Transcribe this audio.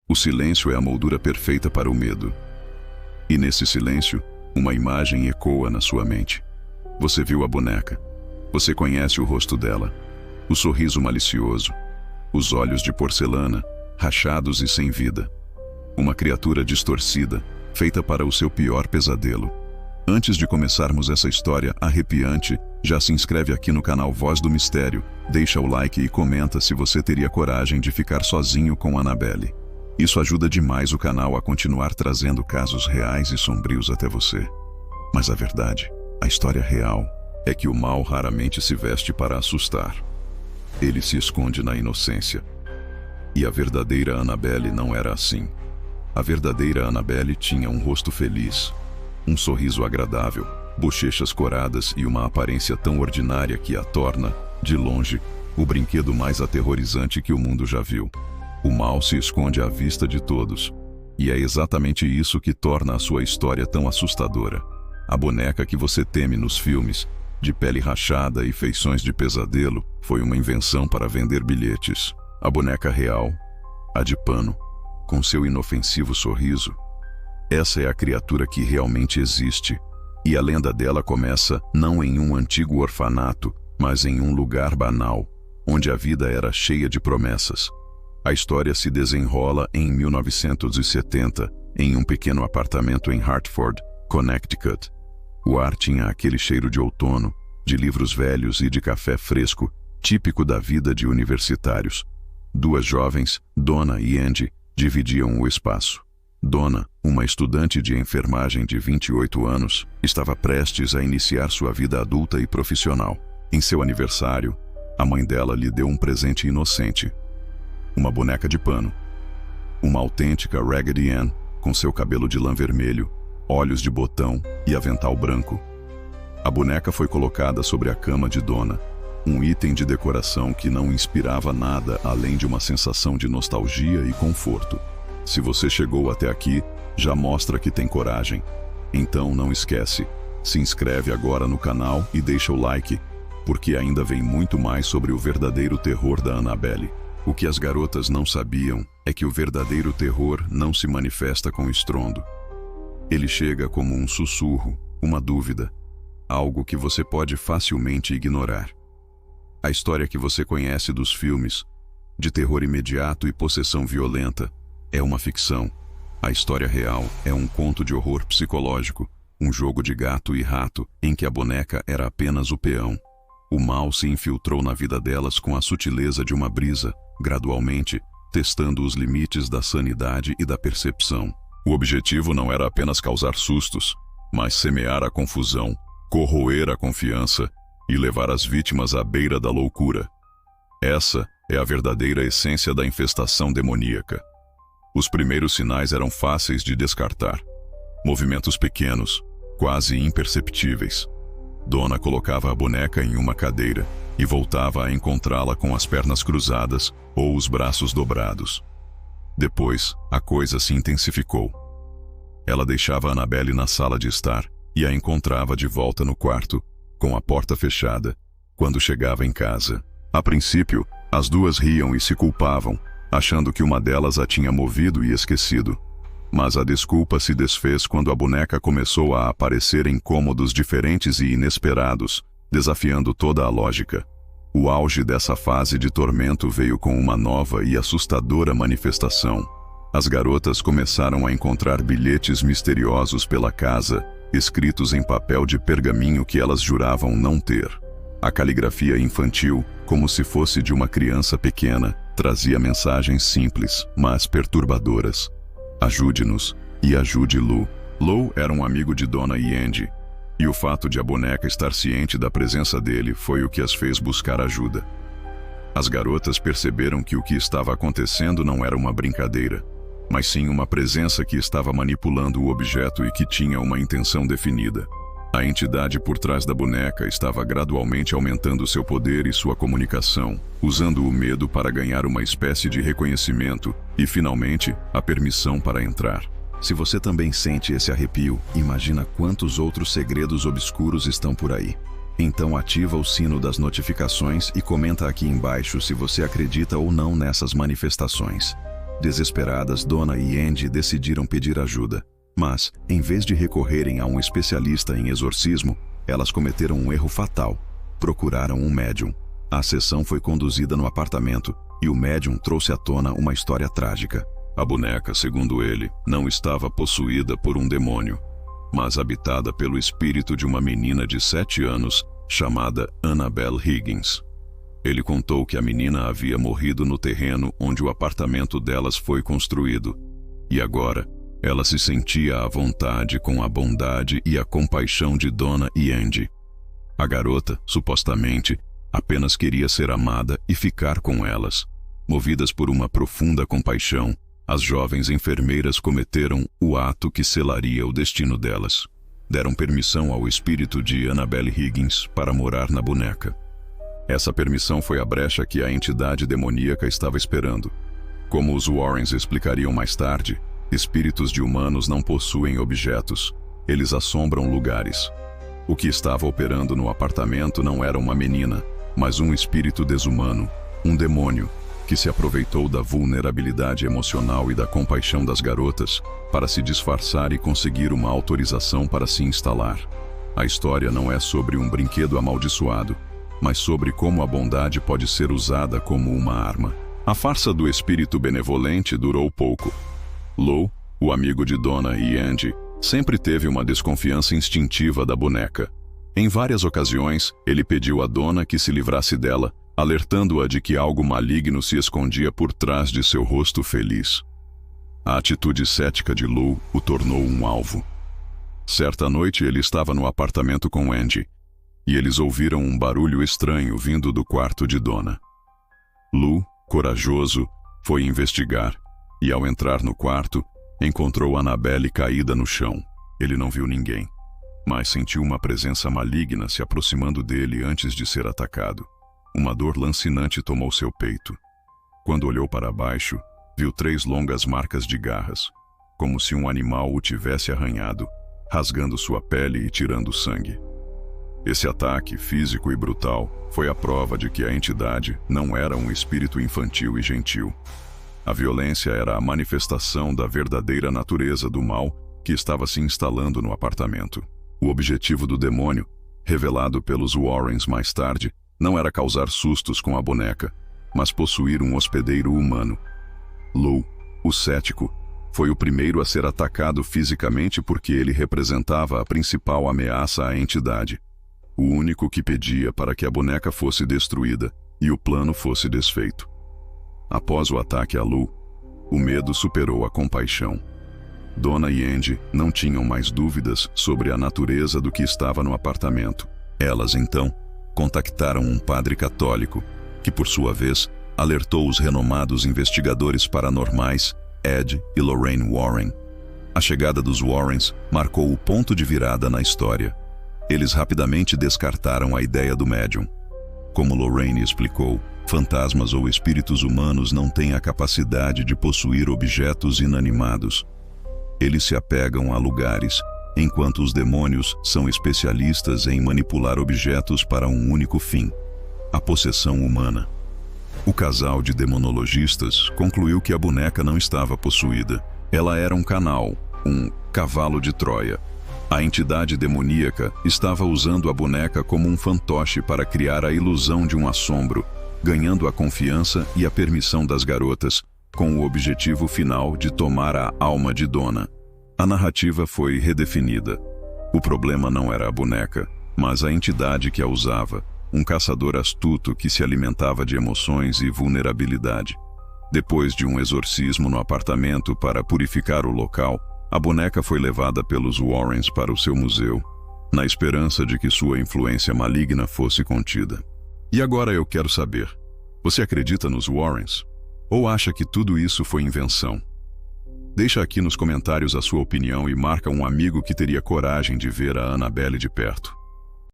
O silêncio é a moldura perfeita para o medo. E nesse silêncio, uma imagem ecoa na sua mente. Você viu a boneca. Você conhece o rosto dela. O sorriso malicioso. Os olhos de porcelana, rachados e sem vida. Uma criatura distorcida, feita para o seu pior pesadelo. Antes de começarmos essa história arrepiante, já se inscreve aqui no canal Voz do Mistério, deixa o like e comenta se você teria coragem de ficar sozinho com Annabelle. Isso ajuda demais o canal a continuar trazendo casos reais e sombrios até você. Mas a verdade, a história real, é que o mal raramente se veste para assustar. Ele se esconde na inocência. E a verdadeira Annabelle não era assim. A verdadeira Annabelle tinha um rosto feliz, um sorriso agradável, bochechas coradas e uma aparência tão ordinária que a torna, de longe, o brinquedo mais aterrorizante que o mundo já viu. O mal se esconde à vista de todos, e é exatamente isso que torna a sua história tão assustadora. A boneca que você teme nos filmes, de pele rachada e feições de pesadelo, foi uma invenção para vender bilhetes. A boneca real, a de pano, com seu inofensivo sorriso, essa é a criatura que realmente existe, e a lenda dela começa não em um antigo orfanato, mas em um lugar banal, onde a vida era cheia de promessas. A história se desenrola em 1970, em um pequeno apartamento em Hartford, Connecticut. O ar tinha aquele cheiro de outono, de livros velhos e de café fresco, típico da vida de universitários. Duas jovens, Donna e Angie, dividiam o espaço. Donna, uma estudante de enfermagem de 28 anos, estava prestes a iniciar sua vida adulta e profissional. Em seu aniversário, a mãe dela lhe deu um presente inocente. Uma boneca de pano. Uma autêntica Raggedy Ann, com seu cabelo de lã vermelho, olhos de botão e avental branco. A boneca foi colocada sobre a cama de Donna, um item de decoração que não inspirava nada além de uma sensação de nostalgia e conforto. Se você chegou até aqui, já mostra que tem coragem. Então não esquece, se inscreve agora no canal e deixa o like, porque ainda vem muito mais sobre o verdadeiro terror da Annabelle. O que as garotas não sabiam é que o verdadeiro terror não se manifesta com estrondo. Ele chega como um sussurro, uma dúvida, algo que você pode facilmente ignorar. A história que você conhece dos filmes, de terror imediato e possessão violenta, é uma ficção. A história real é um conto de horror psicológico, um jogo de gato e rato em que a boneca era apenas o peão. O mal se infiltrou na vida delas com a sutileza de uma brisa, gradualmente, testando os limites da sanidade e da percepção. O objetivo não era apenas causar sustos, mas semear a confusão, corroer a confiança e levar as vítimas à beira da loucura. Essa é a verdadeira essência da infestação demoníaca. Os primeiros sinais eram fáceis de descartar. Movimentos pequenos, quase imperceptíveis. Donna colocava a boneca em uma cadeira e voltava a encontrá-la com as pernas cruzadas ou os braços dobrados. Depois, a coisa se intensificou. Ela deixava Annabelle na sala de estar e a encontrava de volta no quarto, com a porta fechada, quando chegava em casa. A princípio, as duas riam e se culpavam, achando que uma delas a tinha movido e esquecido. Mas a desculpa se desfez quando a boneca começou a aparecer em cômodos diferentes e inesperados, desafiando toda a lógica. O auge dessa fase de tormento veio com uma nova e assustadora manifestação. As garotas começaram a encontrar bilhetes misteriosos pela casa, escritos em papel de pergaminho que elas juravam não ter. A caligrafia infantil, como se fosse de uma criança pequena, trazia mensagens simples, mas perturbadoras. Ajude-nos e ajude Lou. Lou era um amigo de Donna e Angie, e o fato de a boneca estar ciente da presença dele foi o que as fez buscar ajuda. As garotas perceberam que o que estava acontecendo não era uma brincadeira, mas sim uma presença que estava manipulando o objeto e que tinha uma intenção definida. A entidade por trás da boneca estava gradualmente aumentando seu poder e sua comunicação, usando o medo para ganhar uma espécie de reconhecimento e, finalmente, a permissão para entrar. Se você também sente esse arrepio, imagina quantos outros segredos obscuros estão por aí. Então ativa o sino das notificações e comenta aqui embaixo se você acredita ou não nessas manifestações. Desesperadas, Donna e Andy decidiram pedir ajuda. Mas, em vez de recorrerem a um especialista em exorcismo, elas cometeram um erro fatal. Procuraram um médium. A sessão foi conduzida no apartamento e o médium trouxe à tona uma história trágica. A boneca, segundo ele, não estava possuída por um demônio, mas habitada pelo espírito de uma menina de 7 anos chamada Annabelle Higgins. Ele contou que a menina havia morrido no terreno onde o apartamento delas foi construído, e agora ela se sentia à vontade com a bondade e a compaixão de Donna e Andy. A garota, supostamente, apenas queria ser amada e ficar com elas. Movidas por uma profunda compaixão, as jovens enfermeiras cometeram o ato que selaria o destino delas. Deram permissão ao espírito de Annabelle Higgins para morar na boneca. Essa permissão foi a brecha que a entidade demoníaca estava esperando. Como os Warrens explicariam mais tarde, espíritos de humanos não possuem objetos, eles assombram lugares. O que estava operando no apartamento não era uma menina, mas um espírito desumano, um demônio, que se aproveitou da vulnerabilidade emocional e da compaixão das garotas para se disfarçar e conseguir uma autorização para se instalar. A história não é sobre um brinquedo amaldiçoado, mas sobre como a bondade pode ser usada como uma arma. A farsa do espírito benevolente durou pouco. Lou, o amigo de Donna e Andy, sempre teve uma desconfiança instintiva da boneca. Em várias ocasiões, ele pediu a Donna que se livrasse dela, alertando-a de que algo maligno se escondia por trás de seu rosto feliz. A atitude cética de Lou o tornou um alvo. Certa noite ele estava no apartamento com Andy, e eles ouviram um barulho estranho vindo do quarto de Donna. Lou, corajoso, foi investigar, e ao entrar no quarto, encontrou Annabelle caída no chão. Ele não viu ninguém, mas sentiu uma presença maligna se aproximando dele antes de ser atacado. Uma dor lancinante tomou seu peito. Quando olhou para baixo, viu 3 longas marcas de garras, como se um animal o tivesse arranhado, rasgando sua pele e tirando sangue. Esse ataque, físico e brutal, foi a prova de que a entidade não era um espírito infantil e gentil. A violência era a manifestação da verdadeira natureza do mal que estava se instalando no apartamento. O objetivo do demônio, revelado pelos Warrens mais tarde, não era causar sustos com a boneca, mas possuir um hospedeiro humano. Lou, o cético, foi o primeiro a ser atacado fisicamente porque ele representava a principal ameaça à entidade. O único que pedia para que a boneca fosse destruída e o plano fosse desfeito. Após o ataque a Lou, o medo superou a compaixão. Donna e Andy não tinham mais dúvidas sobre a natureza do que estava no apartamento. Elas, então, contactaram um padre católico, que por sua vez alertou os renomados investigadores paranormais Ed e Lorraine Warren. A chegada dos Warrens marcou o ponto de virada na história. Eles rapidamente descartaram a ideia do médium. Como Lorraine explicou, fantasmas ou espíritos humanos não têm a capacidade de possuir objetos inanimados. Eles se apegam a lugares, enquanto os demônios são especialistas em manipular objetos para um único fim: a possessão humana. O casal de demonologistas concluiu que a boneca não estava possuída. Ela era um canal, um cavalo de Troia. A entidade demoníaca estava usando a boneca como um fantoche para criar a ilusão de um assombro, ganhando a confiança e a permissão das garotas, com o objetivo final de tomar a alma de Donna. A narrativa foi redefinida. O problema não era a boneca, mas a entidade que a usava, um caçador astuto que se alimentava de emoções e vulnerabilidade. Depois de um exorcismo no apartamento para purificar o local, a boneca foi levada pelos Warrens para o seu museu, na esperança de que sua influência maligna fosse contida. E agora eu quero saber, você acredita nos Warrens? Ou acha que tudo isso foi invenção? Deixa aqui nos comentários a sua opinião e marca um amigo que teria coragem de ver a Annabelle de perto.